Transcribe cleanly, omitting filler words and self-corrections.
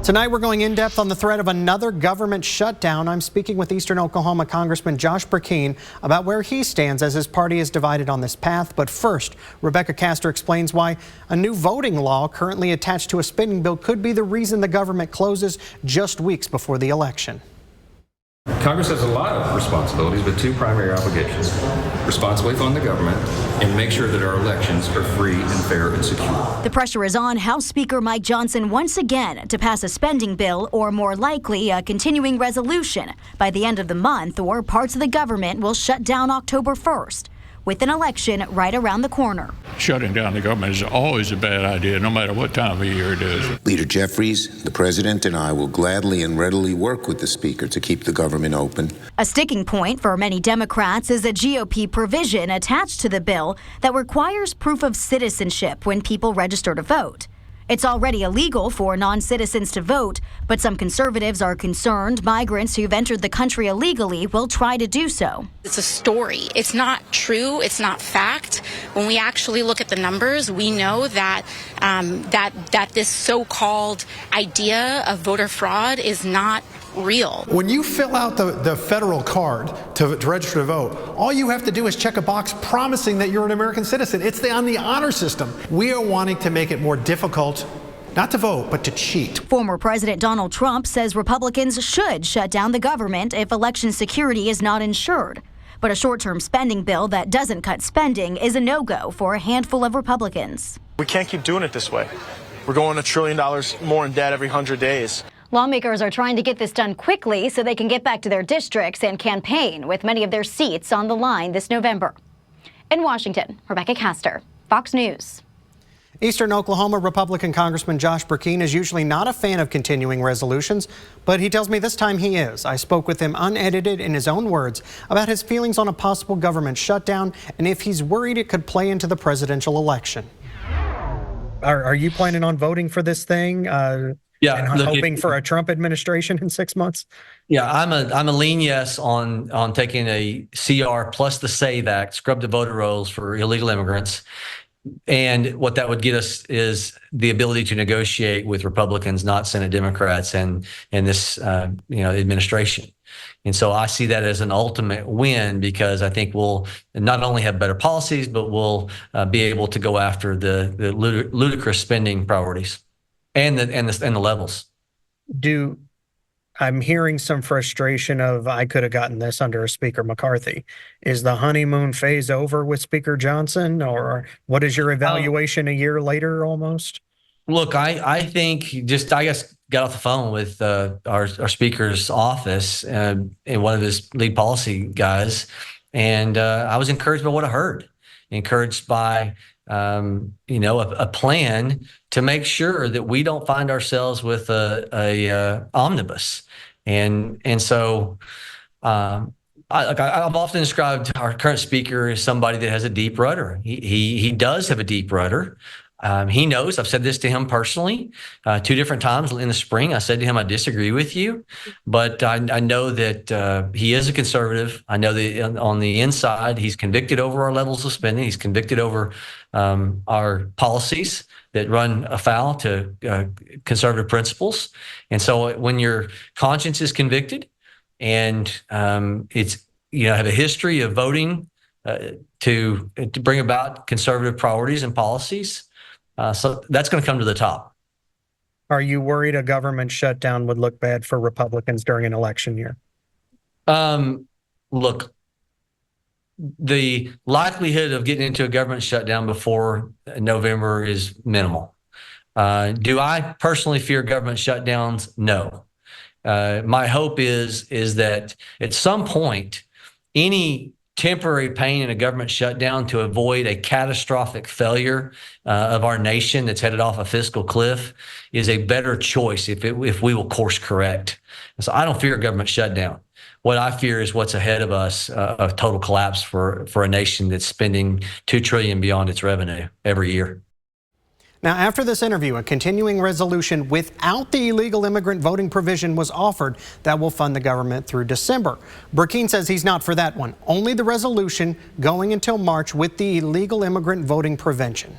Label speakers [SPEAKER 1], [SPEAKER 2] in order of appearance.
[SPEAKER 1] Tonight we're going in depth on the threat of another government shutdown. I'm speaking with Eastern Oklahoma Congressman Josh Brecheen about where he stands as his party is divided on this path. But first, Rebecca Castor explains why a new voting law currently attached to a spending bill could be the reason the government closes just weeks before the election.
[SPEAKER 2] Congress has a lot of responsibilities, but two primary obligations: responsibly fund the government and make sure that our elections are free and fair and secure.
[SPEAKER 3] The pressure is on House Speaker Mike Johnson once again to pass a spending bill, or more likely a continuing resolution, by the end of the month, or parts of the government will shut down October 1st. With an election right around the corner.
[SPEAKER 4] Shutting down the government is always a bad idea, no matter what time of year it is.
[SPEAKER 5] Leader Jeffries, the president, and I will gladly and readily work with the speaker to keep the government open.
[SPEAKER 3] A sticking point for many Democrats is a GOP provision attached to the bill that requires proof of citizenship when people register to vote. It's already illegal for non-citizens to vote, but some conservatives are concerned migrants who've entered the country illegally will try to do so.
[SPEAKER 6] It's a story. It's not true. It's not fact. When we actually look at the numbers, we know that that this so-called idea of voter fraud is not real.
[SPEAKER 7] When you fill out the federal card to register to vote, all you have to do is check a box promising that you're an American citizen. It's on the honor system. We are wanting to make it more difficult not to vote, but to cheat.
[SPEAKER 3] Former President Donald Trump says Republicans should shut down the government if election security is not ensured. But a short-term spending bill that doesn't cut spending is a no-go for a handful of Republicans.
[SPEAKER 8] We can't keep doing it this way. We're going $1 trillion more in debt every 100 days.
[SPEAKER 3] Lawmakers are trying to get this done quickly so they can get back to their districts and campaign, with many of their seats on the line this November. In Washington, Rebecca Castor, Fox News.
[SPEAKER 1] Eastern Oklahoma Republican Congressman Josh Brecheen is usually not a fan of continuing resolutions, but he tells me this time he is. I spoke with him unedited in his own words about his feelings on a possible government shutdown and if he's worried it could play into the presidential election. Are you planning on voting for this thing?
[SPEAKER 9] Yeah,
[SPEAKER 1] and hoping for a Trump administration in 6 months?
[SPEAKER 9] Yeah, I'm a lean yes on taking a CR plus the SAVE Act, scrub the voter rolls for illegal immigrants. And what that would get us is the ability to negotiate with Republicans, not Senate Democrats, and this administration. And so I see that as an ultimate win, because I think we'll not only have better policies, but we'll be able to go after the ludicrous spending priorities and the levels.
[SPEAKER 1] I'm hearing some frustration of, I could have gotten this under Speaker McCarthy. Is the honeymoon phase over with Speaker Johnson, or what is your evaluation a year later almost?
[SPEAKER 9] Look, I think I guess got off the phone with our Speaker's office and one of his lead policy guys, and I was encouraged by what I heard. Encouraged by a plan to make sure that we don't find ourselves with a omnibus, and so I've often described our current speaker as somebody that has a deep rudder. He does have a deep rudder. He knows. I've said this to him personally 2 different times in the spring. I said to him, I disagree with you, but I know that he is a conservative. I know that on the inside, he's convicted over our levels of spending. He's convicted over our policies that run afoul to conservative principles. And so when your conscience is convicted and it's have a history of voting to bring about conservative priorities and policies, so that's going to come to the top.
[SPEAKER 1] Are you worried a government shutdown would look bad for Republicans during an election year?
[SPEAKER 9] Look, the likelihood of getting into a government shutdown before November is minimal. Do I personally fear government shutdowns? No. My hope is that at some point, any temporary pain in a government shutdown to avoid a catastrophic failure of our nation that's headed off a fiscal cliff is a better choice if we will course correct. So I don't fear a government shutdown. What I fear is what's ahead of us, of total collapse for a nation that's spending $2 trillion beyond its revenue every year.
[SPEAKER 1] Now, after this interview, a continuing resolution without the illegal immigrant voting provision was offered that will fund the government through December. Brecheen says he's not for that one, only the resolution going until March with the illegal immigrant voting prevention.